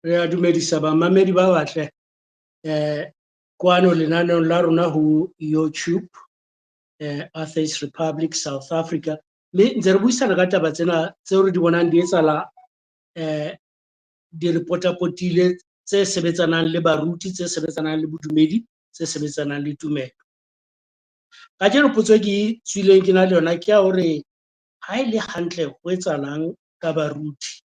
Re a dumedisa bamamedi ba batle kwano lenaneong la rona ho YouTube Atheist Republic South Africa, mme ntse re buisana ka taba tsena tseo re di bonang di etsala di repotapotile tse sebetsanang le baruti, tse sebetsanang le bodumedi, tse sebetsanang le tumelo. Ka jeno potso e ke tswileng ke na le yona ke ya hore ha e le hantle ho etsahalang ka baruti.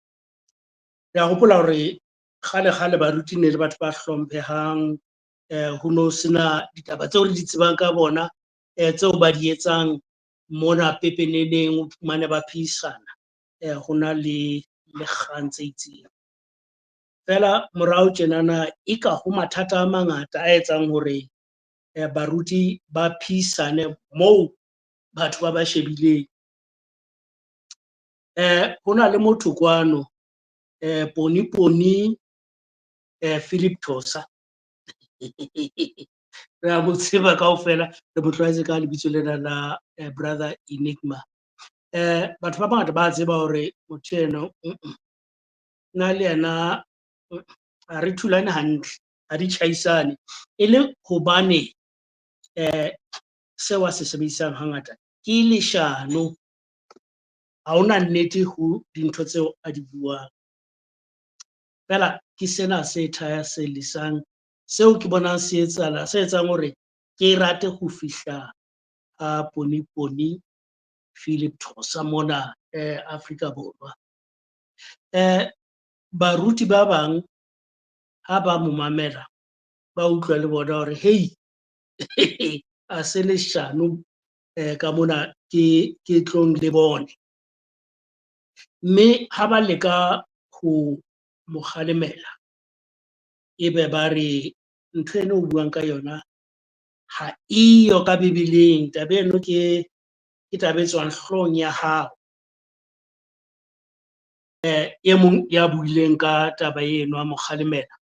Re a hopola hore kgale baruti ne le batho ba hlomphehang, ho no sena ditaba tseo re di tsebang ka bona, tseo ba di etsang mona pepeneneng o fumane ba phehisana, ho na le kgang tse itseng. Fela morao tjenana e ka ho mathata a mangata a etsang hore baruti ba phehisane moo batho ba ba shebileng. Ho na le motho kwano Poni Philip Thosa re a mo tseba kaofela, re mo tlwaetse ka lebitso lena la Brother Enigma. Batho ba bangata ba tseba hore motho eno na le yena ha re thulane hantle, ha di tjhaisane, e le hobane seo a se sebedisang hangata ke leshano, ha hona nnete ho dintho tseo a di buang. Fela ke sena se thayasellisang, seo ke bonang se etsahala, se etsang hore ke rate ho fihla ha Poni Philip Thosa mona Afrika Borwa. Baruti ba bang ha ba mo mamela ba utlwa le bona hore hei a se leshano ka mona ke tlong le bone, mme ha ba leka ho mo kgalemela ebe ba re ntho eno o buang ka yona ha iyo ka Bebeleng, taba eno ke taba e tswang hloohong ya hao. E mong ya buileng ka taba eno a mo kgalemela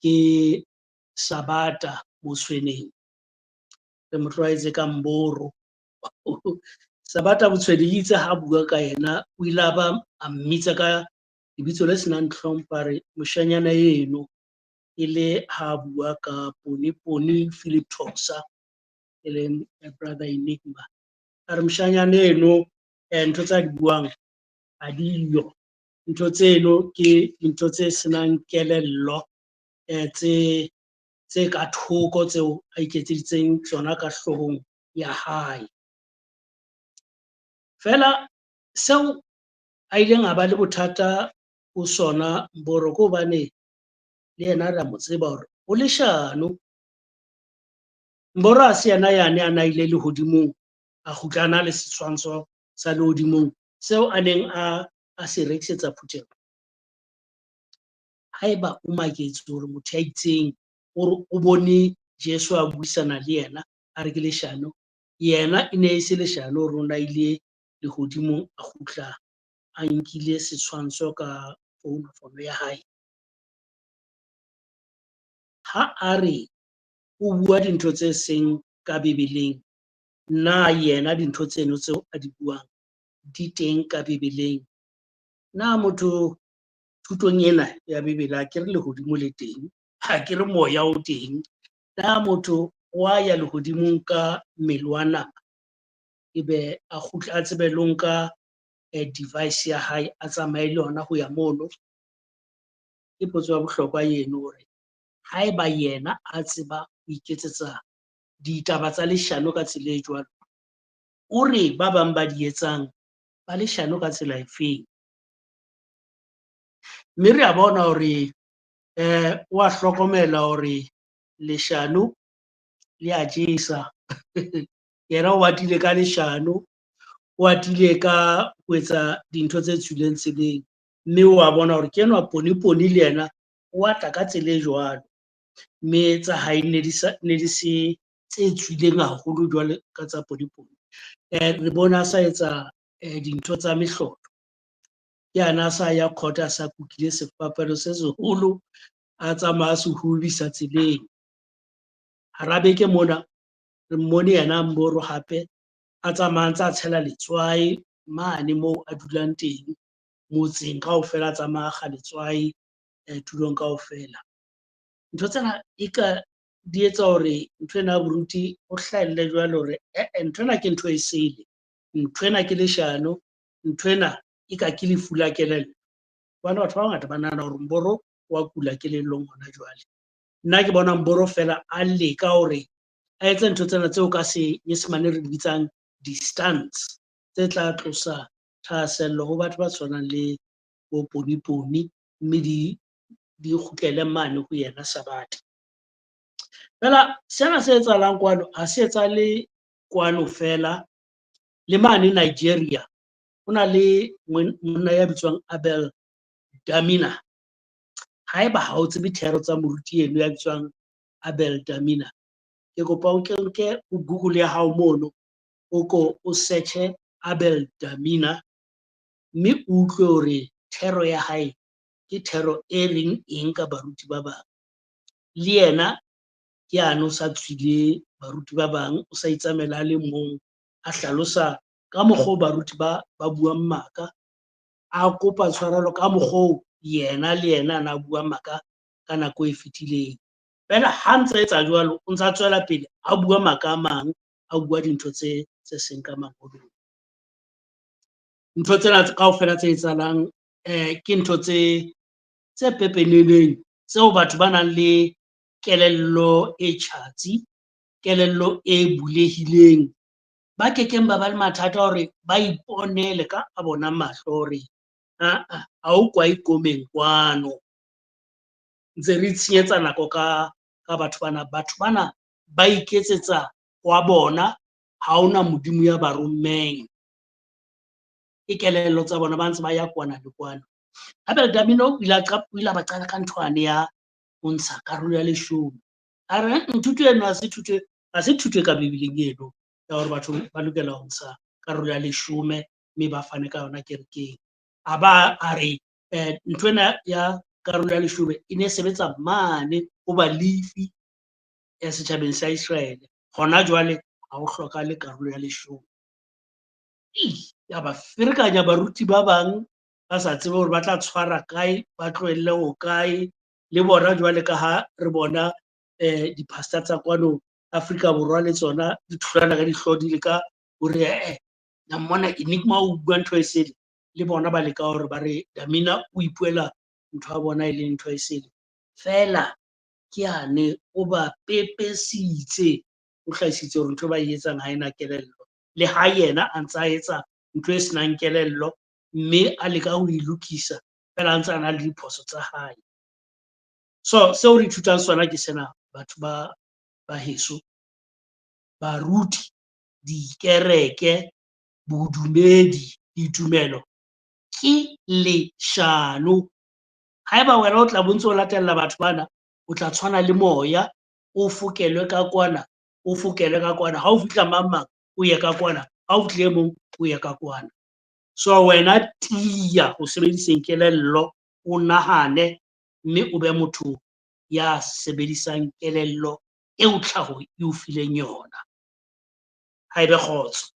ke Sabata Moswineng, re mo tlwaetse ka Mboro. Sabata Moswineng itse ha bua ka yena o ile a ba a mmitsa ka lebitso le senang hlompha, re moshanyana eno, e le ha bua ka Poni Philip Thosa, e leng Brother Enigma. A re moshanyana eno ntho tsa di buang ha diyo, ntho tseno ke dintho tse senang kelello, tse ka thoko tseo a iketseditseng tsona ka hlohong ya hae. Fela seo a ileng a ba le bothata ho sona Mboro ke hobane le yena re a mo tseba hore o leshano. Mboro ha se yena yane a na ile lehodimong a kgutlana le setshwantsho sa lehodimong seo a neng a se rekisetsa Phuthego. Haeba o maketse hore motho ya itseng o bone Jeso a buisana le yena a re ke leshano, yena e ne e se leshano hore o na ile lehodimong a kgutla a nkile setshwantsho ka founu ya hae. Ha a re o bua dintho tse seng ka Bebeleng, na yena dintho tseno tseo a di buang di teng ka Bebeleng? Na motho thutong ena ya Bebele ha ke re lehodimo le teng, ha ke re moya o teng, na motho wa ya lehodimong ka mmele wa nama ebe a kgutla a tsebe le ho nka device ya hae a tsamaye le yona ho ya mono? Ke potso ya bohlokwa eno, hore haeba yena a tseba ho iketsetsa ditaba tsa leshano ka tsela e jwalo, o re ba bang ba di etsang ba leshano ka tsela efeng? Mme re a bona hore wa hlokomela hore leshano le a jesa yena o atile ka leshano, o atile ka ho etsa dintho tse tswileng tseleng, mme wa bona hore ke enwa Poni le yena o atla ka tsela e jwalo, mme tsa hae ne di se tse tswileng haholo jwale ka tsa Poni. Re bona a sa etsa dintho tsa mehlolo, ke yana a sa ya court a sa kukile sefapano se seholo, a tsamaya se hobisa tseleng. Hara beke mona re mmone yena Mboro hape a tsamaya ntse a tshela letswai mane moo a dulang teng, motseng kaofela a tsamaya a kga letswai, tulong kaofela. Ntho tsena e ka di etsa hore nthwena ya boruti o hlahelle jwale hore nthwena ke ntho e sele, nthwena ke leshano, nthwena e ka ke lefu la kelello. Hobane batho ba bangata ba nahana hore Mboro wa kula kelellong hona jwale. Nna ke bona Mboro fela a leka hore a etse ntho tsena tseo ka Senyesemane re di bitsang di-stunts tse tla tlosa thahasello ho batho ba tshwanang le bo Poniponi, mme di kgutlele mane ho yena Sabata. Fela sena se etsahalang kwano ha se etsahale kwano fela, le mane Nigeria ho na le monna ya bitswang Abel Damina. Haeba ha o tsebe thero tsa moruti eno ya bitswang Abel Damina, ke kopa o nke Google ya hao mono o search-e Abel Damina, mme o utlwe hore thero ya hae ke thero e reng eng ka baruti ba bang. Le yena ke yane o sa tswile baruti ba bang, o sa itsamaela a le mong, a hlalosa ka mokgwa baruti ba buang maka, a kopa tshwarelo ka mokgwa yena le yena ana buang maka ka nako e fetileng. Fela ha ntse etsa jwalo, o ntsa tswela pele a bua maka a mang, a bua dintho tse seng ka mangolong. Ntho tsena kaofela tse etsahalang ke ntho tse pepeneneng, tseo batho ba nang le kelello e tjhatsi, kelello e bulehileng ba kekeng ba le mathata hore ba iponele ka a bona mahlo hore ha o kwa ikomeng kwano. Ntse re itshenyetsa nako ka batho bana. Batho bana ba iketsetsa wa bona, ha ona Modimo ya ba rommeng. Ke kelello tsa bona, ba ntse ba ya kwana le kwana. Abel Damina o ile a ba qala ka nthwane ya ho ntsha karolo ya 10. A re thuto eno ha se thuto e ka Bibileng eno ya hore batho ba lokela ho ntsha karolo ya 10 mme ba fane ka yona kerekeng. A re nthwena ya karolo ya 10 e ne sebetsa mane ho Balefi setjhabeng sa Israel. Hona jwale ha ho hlokahale karolo ya 10. Ya ba ferekanya baruti ba bang ba sa tsebe hore ba tla tshwara kae, ba tlohelle ho kae. Le bona jwale ka ha re bona di-pastor tsa kwano Afrika Borwa le tsona di thulana ka dihlooho di leka hore na mmona Enigma o bua ntho e sele, le bona ba leka hore ba re Damina o ipuela ntho ya bona e leng ntho e sele. Fela ke yane o ba pepesitse, o hlahisitse hore ntho ba e etsang ha ena kelello, le ha yena a ntsa etsa ntho e senang kelello, mme a leka ho e lokisa, fela a ntse a na le diphoso tsa hae. So seo re ithutang sona ke sena, batho ba heso, baruti, dikereke, bodumedi, ditumelo ke leshano. Haeba wena o tla bo ntso o latella batho bana, o tla tshwana le moya, o fokelwe ka kwana, o fokelwe ka kwana. Ha o fihla mang o ye ka kwana, ha o fihle e mong o ye ka kwana. So wena tiya ho sebediseng kelello, o nahane, mme o be motho ya sebedisang kelello eo tlhaho e o fileng yona. Haebe kgotso.